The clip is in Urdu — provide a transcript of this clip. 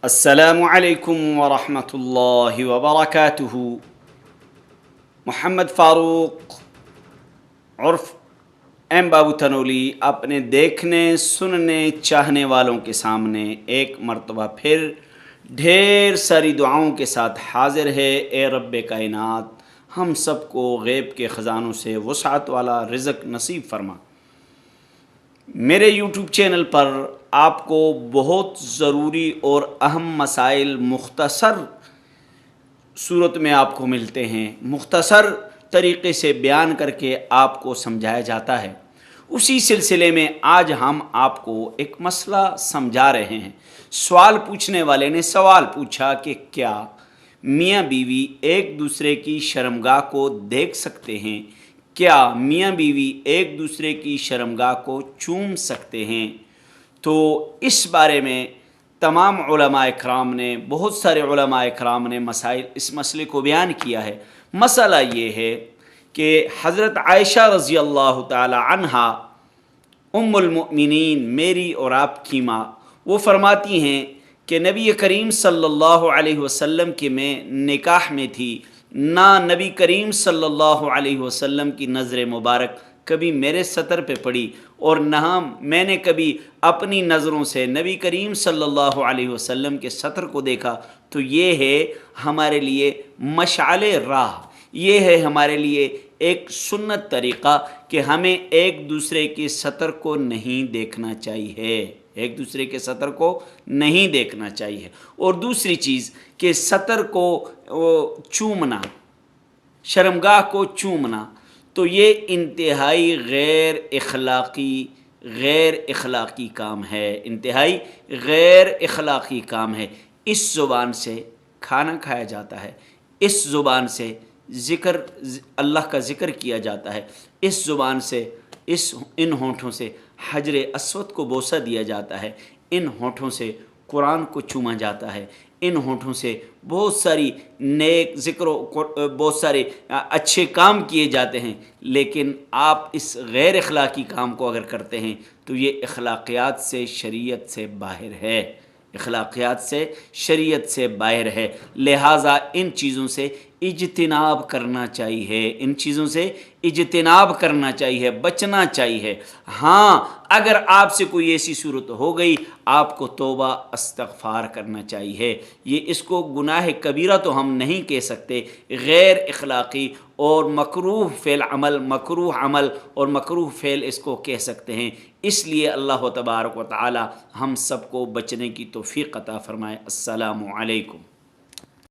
السلام علیکم ورحمۃ اللہ وبرکاتہ۔ محمد فاروق عرف ایم بابو تنولی اپنے دیکھنے سننے چاہنے والوں کے سامنے ایک مرتبہ پھر ڈھیر ساری دعاؤں کے ساتھ حاضر ہے۔ اے رب کائنات، ہم سب کو غیب کے خزانوں سے وسعت والا رزق نصیب فرما۔ میرے یوٹیوب چینل پر آپ کو بہت ضروری اور اہم مسائل مختصر صورت میں آپ کو ملتے ہیں، مختصر طریقے سے بیان کر کے آپ کو سمجھایا جاتا ہے۔ اسی سلسلے میں آج ہم آپ کو ایک مسئلہ سمجھا رہے ہیں۔ سوال پوچھنے والے نے سوال پوچھا کہ کیا میاں بیوی ایک دوسرے کی شرمگاہ کو دیکھ سکتے ہیں؟ کیا میاں بیوی ایک دوسرے کی شرمگاہ کو چوم سکتے ہیں؟ تو اس بارے میں تمام علماء اکرام نے، بہت سارے علماء اکرام نے اس مسئلے کو بیان کیا ہے۔ مسئلہ یہ ہے کہ حضرت عائشہ رضی اللہ تعالی عنہا ام المؤمنین، میری اور آپ کی ماں، وہ فرماتی ہیں کہ نبی کریم صلی اللہ علیہ وسلم کے میں نکاح میں تھی، نہ نبی کریم صلی اللہ علیہ وسلم کی نظر مبارک کبھی میرے سطر پہ پڑی، اور نہ میں نے کبھی اپنی نظروں سے نبی کریم صلی اللہ علیہ وسلم کے سطر کو دیکھا۔ تو یہ ہے ہمارے لیے مشعل راہ، یہ ہے ہمارے لیے ایک سنت طریقہ کہ ہمیں ایک دوسرے کے سطر کو نہیں دیکھنا چاہیے، ایک دوسرے کے سطر کو نہیں دیکھنا چاہیے۔ اور دوسری چیز کہ سطر کو چومنا، شرمگاہ کو چومنا، تو یہ انتہائی غیر اخلاقی کام ہے، انتہائی غیر اخلاقی کام ہے۔ اس زبان سے کھانا کھایا جاتا ہے، اس زبان سے اللہ کا ذکر کیا جاتا ہے، اس زبان سے ان ہونٹوں سے حجر اسود کو بوسہ دیا جاتا ہے، ان ہونٹوں سے قرآن کو چوما جاتا ہے، ان ہونٹوں سے بہت ساری نیک ذکر بہت سارے اچھے کام کیے جاتے ہیں۔ لیکن آپ اس غیر اخلاقی کام کو اگر کرتے ہیں تو یہ اخلاقیات سے، شریعت سے باہر ہے، اخلاقیات سے، شریعت سے باہر ہے۔ لہٰذا ان چیزوں سے اجتناب کرنا چاہیے، ان چیزوں سے اجتناب کرنا چاہیے، بچنا چاہیے۔ ہاں، اگر آپ سے کوئی ایسی صورت ہو گئی، آپ کو توبہ استغفار کرنا چاہیے۔ یہ اس کو گناہ کبیرہ تو ہم نہیں کہہ سکتے، غیر اخلاقی اور مکروہ عمل اور مکروہ فعل اس کو کہہ سکتے ہیں۔ اس لیے اللہ تبارک و تعالی ہم سب کو بچنے کی توفیق عطا فرمائے۔ السلام علیکم۔